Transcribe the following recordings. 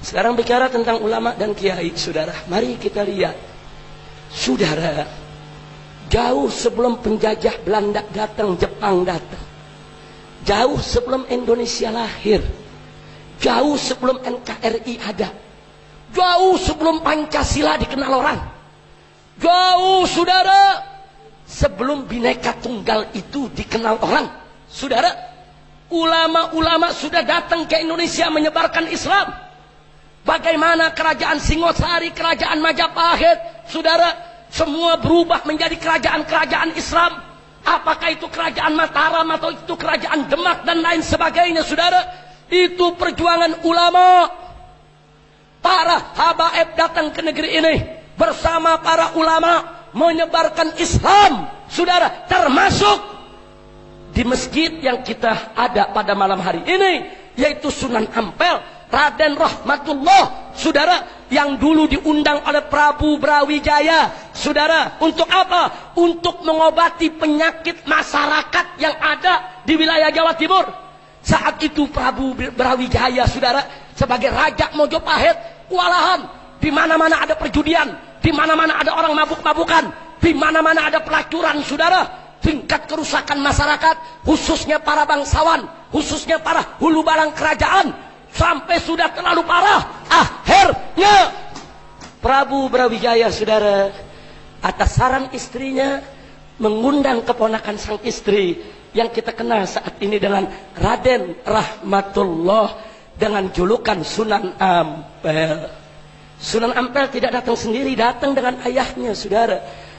Sekarang bicara tentang ulama dan kiai, saudara. Mari kita lihat, saudara. Jauh sebelum penjajah Belanda datang, Jepang datang. Jauh sebelum Indonesia lahir. Jauh sebelum NKRI ada. Jauh sebelum Pancasila dikenal orang. Jauh, saudara, sebelum Bhinneka Tunggal itu dikenal orang. Saudara, ulama-ulama sudah datang ke Indonesia menyebarkan Islam. Bagaimana kerajaan Singosari, kerajaan Majapahit, saudara, semua berubah menjadi kerajaan-kerajaan Islam. Apakah itu kerajaan Mataram atau itu kerajaan Demak dan lain sebagainya, saudara. Itu perjuangan ulama. Para habaib datang ke negeri ini bersama para ulama menyebarkan Islam, saudara, termasuk di masjid yang kita ada pada malam hari ini, yaitu Sunan Ampel, Raden Rahmatullah, saudara, yang dulu diundang oleh Prabu Brawijaya, saudara, untuk apa? Untuk mengobati penyakit masyarakat yang ada di wilayah Jawa Timur. Saat itu Prabu Brawijaya, saudara, sebagai Raja Mojopahit, kewalahan. Di mana-mana ada perjudian, di mana-mana ada orang mabuk-mabukan, di mana-mana ada pelacuran, saudara. Tingkat kerusakan masyarakat, khususnya para bangsawan, khususnya para hulu balang kerajaan, sampai sudah terlalu parah. Akhirnya Prabu Brawijaya, saudara, atas saran istrinya mengundang keponakan sang istri yang kita kenal saat ini dengan Raden Rahmatullah dengan julukan Sunan Ampel. Sunan Ampel tidak datang sendiri, datang dengan ayahnya, saudara.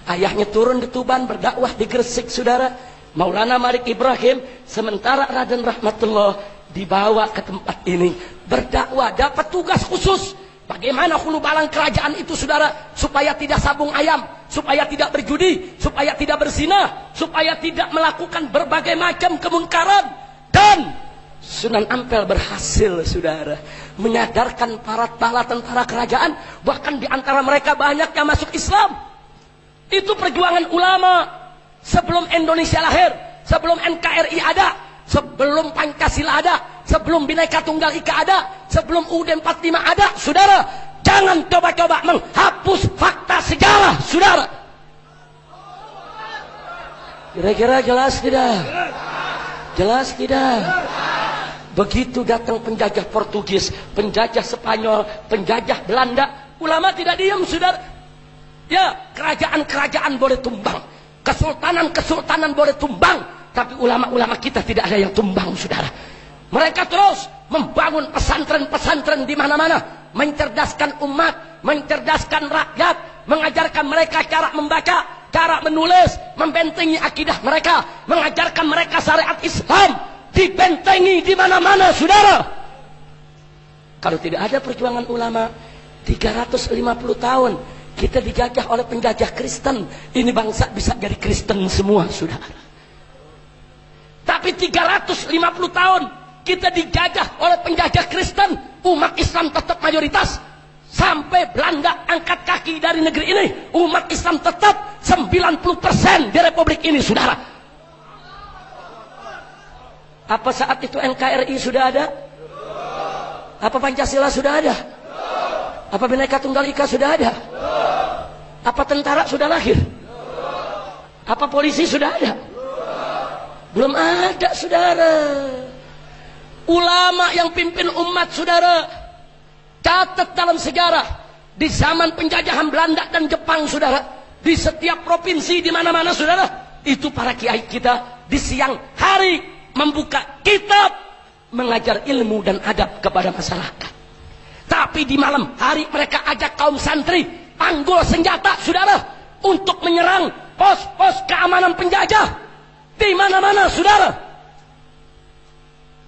Ayahnya turun di Tuban, berdakwah di Gresik, saudara. Maulana Malik Ibrahim, sementara Raden Rahmatullah dibawa ke tempat ini berdakwah, dapat tugas khusus. Bagaimana hulu balang kerajaan itu, saudara, supaya tidak sabung ayam, supaya tidak berjudi, supaya tidak berzina, supaya tidak melakukan berbagai macam kemunkaran. Dan Sunan Ampel berhasil, saudara, menyadarkan para tentara kerajaan, bahkan di antara mereka banyak yang masuk Islam. Itu perjuangan ulama sebelum Indonesia lahir, sebelum NKRI ada, sebelum Pancasila ada, sebelum Bhinneka Tunggal Ika ada, sebelum UUD 45 ada, saudara. Jangan coba-coba menghapus fakta sejarah, saudara. Kira-kira jelas tidak? Jelas tidak? Begitu datang penjajah Portugis, penjajah Spanyol, penjajah Belanda, ulama tidak diam, saudara. Ya, kerajaan-kerajaan boleh tumbang, kesultanan-kesultanan boleh tumbang, tapi ulama-ulama kita tidak ada yang tumbang, saudara. Mereka terus membangun pesantren-pesantren di mana-mana, mencerdaskan umat, mencerdaskan rakyat, mengajarkan mereka cara membaca, cara menulis, membentengi akidah mereka, mengajarkan mereka syariat Islam, dibentengi di mana-mana, saudara. Kalau tidak ada perjuangan ulama, 350 tahun kita dijajah oleh penjajah Kristen. Ini bangsa bisa jadi Kristen semua, saudara. Tapi 350 tahun kita dijajah oleh penjajah Kristen, umat Islam tetap mayoritas. Sampai Belanda angkat kaki dari negeri ini, umat Islam tetap 90% di Republik ini, saudara. Apa saat itu NKRI sudah ada? Apa Pancasila sudah ada? Apa Bhinneka Tunggal Ika sudah ada? Apa tentara sudah lahir? Apa polisi sudah ada? Belum ada, saudara. Ulama yang pimpin umat, saudara. Catat dalam sejarah, di zaman penjajahan Belanda dan Jepang, saudara, di setiap provinsi, di mana-mana, saudara, itu para kiai kita di siang hari membuka kitab, mengajar ilmu dan adab kepada masyarakat. Tapi di malam hari mereka ajak kaum santri panggul senjata, saudara, untuk menyerang pos-pos keamanan penjajah di mana-mana, saudara.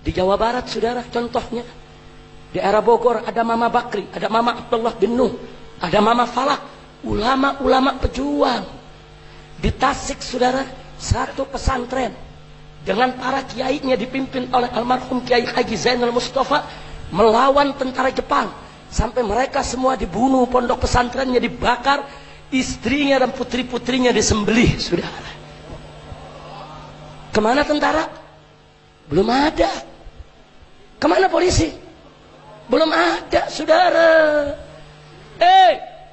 Di Jawa Barat, saudara, contohnya di daerah Bogor ada Mama Bakri, ada Mama Abdullah bin Nuh, ada Mama Falak, ulama-ulama pejuang. Di Tasik, saudara, satu pesantren dengan para kiainya dipimpin oleh almarhum Kiai Haji Zainal Mustafa melawan tentara Jepang, sampai mereka semua dibunuh, pondok pesantrennya dibakar, istrinya dan putri-putrinya disembelih, saudara. Kemana tentara? Belum ada. Kemana polisi? Belum ada, saudara.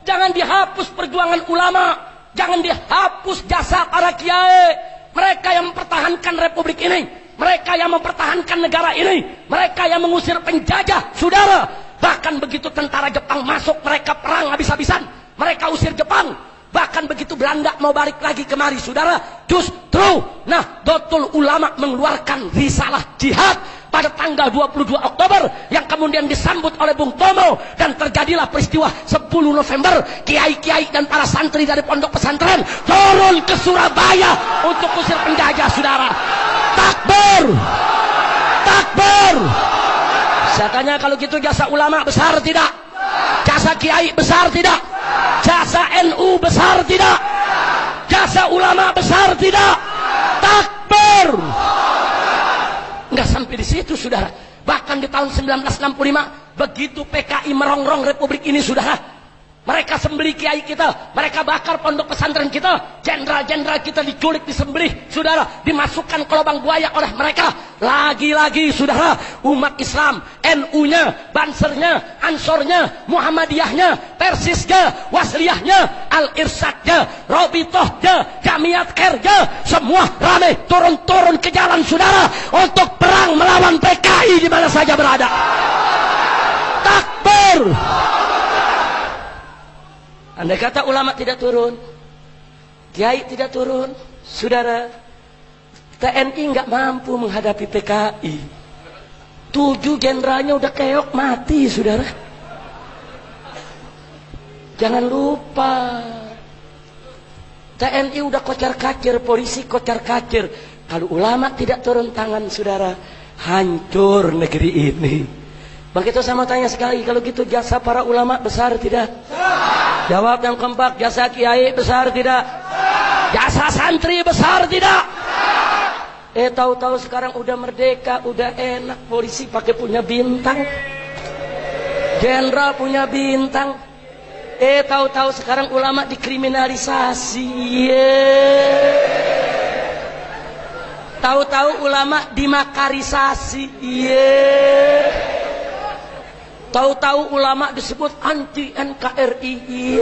Jangan dihapus perjuangan ulama, jangan dihapus jasa para kiai. Mereka yang mempertahankan republik ini, mereka yang mempertahankan negara ini, mereka yang mengusir penjajah, saudara. Bahkan begitu tentara Jepang masuk, mereka perang habis-habisan, mereka usir Jepang. Bahkan begitu Belanda mau balik lagi kemari, saudara, justru Nahdlatul Ulama mengeluarkan risalah jihad pada tanggal 22 Oktober yang kemudian disambut oleh Bung Tomo, dan terjadilah peristiwa 10 November. Kiai-kiai dan para santri dari pondok pesantren turun ke Surabaya untuk usir penjajah, saudara. Takbir, takbir. Saya tanya, kalau gitu jasa ulama besar tidak? Jasa kiai besar tidak? Jasa NU besar tidak? Jasa ulama besar tidak? Takbir. Enggak sampai di situ, saudara. Bahkan di tahun 1965, begitu PKI merongrong republik ini, saudara, mereka sembelih kiai kita, mereka bakar pondok pesantren kita, jenderal-jenderal kita diculik, disembelih, saudara, dimasukkan ke lubang buaya oleh mereka. Lagi-lagi, saudara, umat Islam, NU-nya, Bansernya, Ansornya, Muhammadiyahnya, Persisnya, Wasliyahnya, Al-Irsadnya, Robitohnya, Jamiat Khairnya, semua ramai turun-turun ke jalan, saudara, untuk perang melawan PKI di mana saja berada. Takbir. Andai kata ulama tidak turun, kiai tidak turun, saudara, TNI nggak mampu menghadapi PKI. 7 jenderalnya udah keok mati, saudara. Jangan lupa, TNI udah kocar-kacir, polisi kocar-kacir. Kalau ulama tidak turun tangan, saudara, hancur negeri ini. Bang Kito sama tanya sekali, kalau gitu jasa para ulama besar tidak? Jawab yang kompak, jasa kiai besar tidak? Jasa santri besar tidak? Tahu-tahu sekarang udah merdeka, udah enak, polisi pakai punya bintang, jenderal punya bintang. Tahu-tahu sekarang ulama dikriminalisasi. Tahu-tahu ulama dimakarisasi. Tahu-tahu ulama disebut anti NKRI.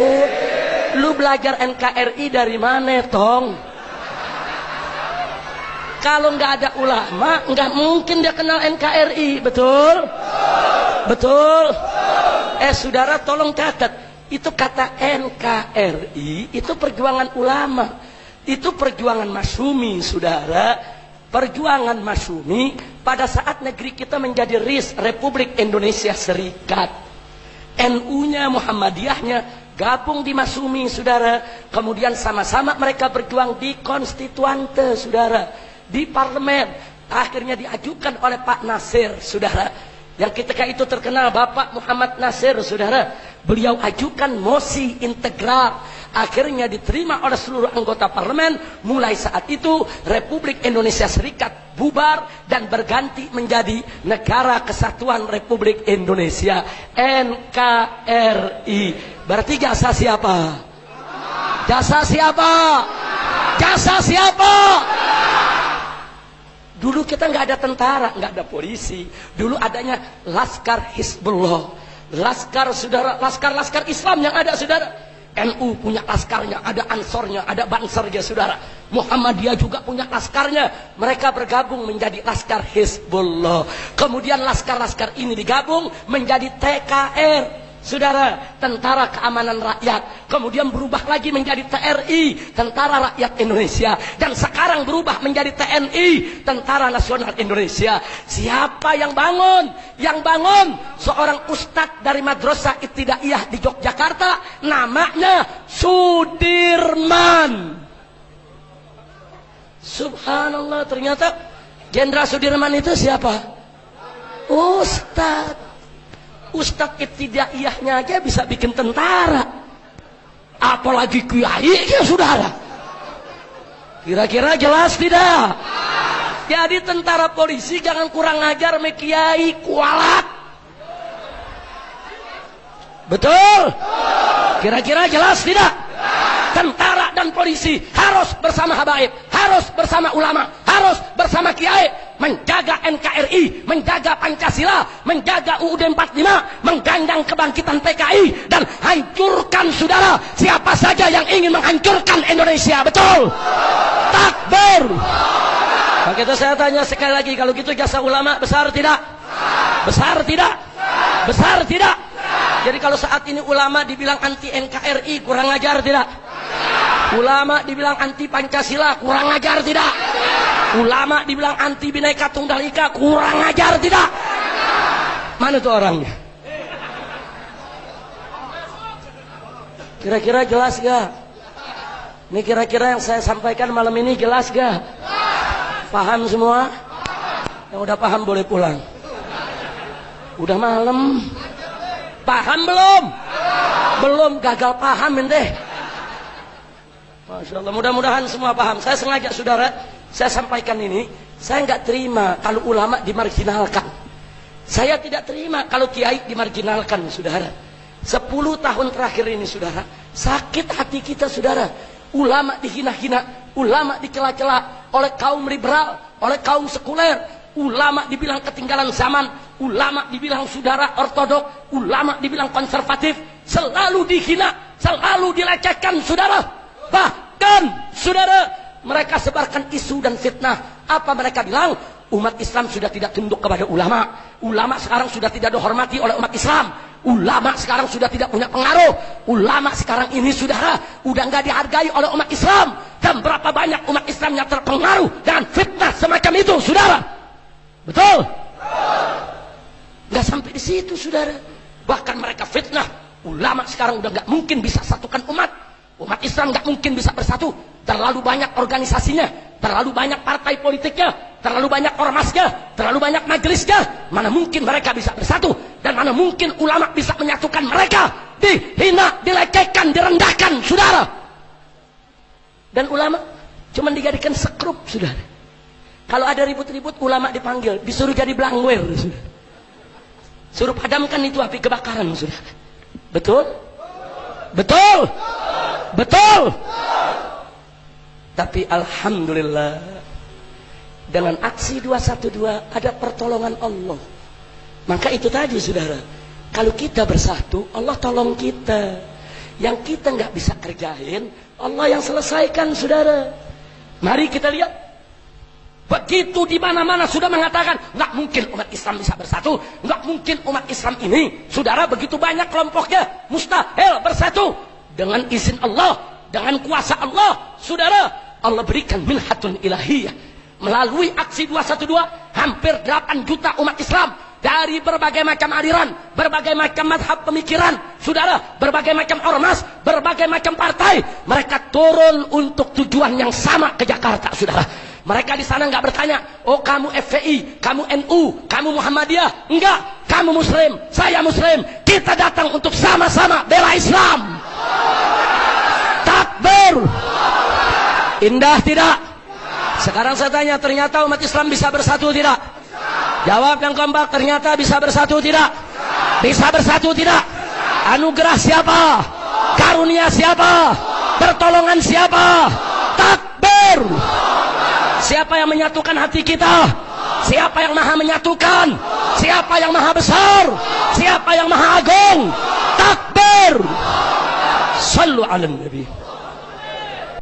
Lu belajar NKRI dari mana, tong? Kalau nggak ada ulama, nggak mungkin dia kenal NKRI, betul? Betul? Saudara, tolong catat. Itu kata NKRI, itu perjuangan ulama. Itu perjuangan Masyumi, saudara. Perjuangan Masyumi pada saat negeri kita menjadi RIS, Republik Indonesia Serikat. NU-nya, Muhammadiyahnya gabung di Masyumi, saudara. Kemudian sama-sama mereka berjuang di konstituante, saudara, di parlemen. Akhirnya diajukan oleh Pak Nasir, saudara, yang ketika itu terkenal Bapak Muhammad Nasir, saudara. Beliau ajukan mosi integral, akhirnya diterima oleh seluruh anggota parlemen. Mulai saat itu Republik Indonesia Serikat bubar dan berganti menjadi Negara Kesatuan Republik Indonesia, NKRI. Berarti jasa siapa? Jasa siapa? Jasa siapa? Dulu kita nggak ada tentara, nggak ada polisi. Dulu adanya Laskar Hizbullah. Laskar, saudara, laskar Islam yang ada, saudara. NU punya laskarnya, ada Ansornya, ada Bansernya, saudara. Muhammadiyah juga punya laskarnya. Mereka bergabung menjadi Laskar Hizbullah. Kemudian laskar-laskar ini digabung menjadi TKR, saudara, Tentara Keamanan Rakyat. Kemudian berubah lagi menjadi TRI, Tentara Rakyat Indonesia. Dan sekarang berubah menjadi TNI, Tentara Nasional Indonesia. Siapa yang bangun? Yang bangun seorang ustadz dari Madrasah Ibtidaiyah di Yogyakarta, namanya Sudirman. Subhanallah, ternyata Jenderal Sudirman itu siapa? Ustadz. Ustadz ibtidaiyahnya aja bisa bikin tentara, apalagi kiai, ya saudara. Kira-kira jelas tidak? Jadi tentara polisi jangan kurang ajar sama kiai, kualat. Betul? Kira-kira jelas tidak? Tentara dan polisi harus bersama habaib, harus bersama ulama, harus bersama kiai. menjaga NKRI, menjaga Pancasila, menjaga UUD 45, menggandang kebangkitan PKI, dan hancurkan saudara siapa saja yang ingin menghancurkan Indonesia. Betul? Takbir. Maka itu saya tanya sekali lagi, kalau gitu jasa ulama besar tidak? Besar tidak? Besar tidak? Jadi kalau saat ini ulama dibilang anti NKRI, kurang ajar tidak? Ulama dibilang anti Pancasila, kurang ajar tidak? Ulama dibilang anti Bhinneka Tunggal Ika, kurang ajar tidak? Mana tuh orangnya? Kira-kira jelas gak? Ini kira-kira yang saya sampaikan malam ini jelas gak? Paham semua? Yang udah paham boleh pulang. Udah malam. Paham belum? Belum, gagal paham ente. Masya Allah, mudah-mudahan semua paham. Saya sengaja saudara, saya sampaikan ini. Saya nggak terima kalau ulama dimarginalkan. Saya tidak terima kalau kiai dimarginalkan, saudara. 10 tahun terakhir ini, saudara, sakit hati kita, saudara. Ulama dihina-hina, ulama dicela-cela oleh kaum liberal, oleh kaum sekuler. Ulama dibilang ketinggalan zaman, ulama dibilang saudara ortodok, ulama dibilang konservatif, selalu dihina, selalu dilecehkan, saudara. Bahkan, saudara, mereka sebarkan isu dan fitnah. Apa mereka bilang? Umat Islam sudah tidak tunduk kepada ulama. Ulama sekarang sudah tidak dihormati oleh umat Islam. Ulama sekarang sudah tidak punya pengaruh. Ulama sekarang ini, saudara, udah nggak dihargai oleh umat Islam. Dan berapa banyak umat Islam yang terpengaruh dengan fitnah semacam itu, saudara? Betul? Nggak sampai di situ, saudara. Bahkan mereka fitnah. Ulama sekarang udah nggak mungkin bisa satukan umat. Umat Islam nggak mungkin bisa bersatu. Terlalu banyak organisasinya, terlalu banyak partai politiknya, terlalu banyak ormasnya, terlalu banyak majelisnya. Mana mungkin mereka bisa bersatu? Dan mana mungkin ulama bisa menyatukan mereka? Dihina, dilecehkan, direndahkan, saudara. Dan ulama cuma dijadikan sekrup, saudara. Kalau ada ribut-ribut, ulama dipanggil, disuruh jadi belangwer, saudara. Suruh padamkan itu api kebakaran, saudara. Betul? Betul? Betul? Tapi alhamdulillah, dengan aksi 212 ada pertolongan Allah. Maka itu tadi, saudara, kalau kita bersatu, Allah tolong kita. Yang kita nggak bisa kerjain, Allah yang selesaikan, saudara. Mari kita lihat. Begitu di mana-mana sudah mengatakan nggak mungkin umat Islam bisa bersatu, nggak mungkin umat Islam ini, saudara, begitu banyak kelompoknya, mustahil bersatu. Dengan izin Allah, dengan kuasa Allah, saudara, Allah berikan minhatun ilahiyah melalui aksi 212. Hampir 8 juta umat Islam dari berbagai macam aliran, berbagai macam mazhab pemikiran, saudara, berbagai macam ormas, berbagai macam partai, mereka turun untuk tujuan yang sama ke Jakarta, saudara. Mereka di sana nggak bertanya, oh kamu FPI, kamu NU, kamu Muhammadiyah. Enggak, kamu Muslim, saya Muslim. Kita datang untuk sama-sama bela Islam. Takbir. Indah tidak? Sekarang saya tanya, ternyata umat Islam bisa bersatu tidak? Jawab yang kompak, ternyata bisa bersatu tidak? Bisa bersatu tidak? Anugerah siapa? Karunia siapa? Pertolongan siapa? Takbir. Siapa yang menyatukan hati kita? Siapa yang maha menyatukan? Siapa yang maha besar? Siapa yang maha agung? Takbir. Sallu ala Nabi.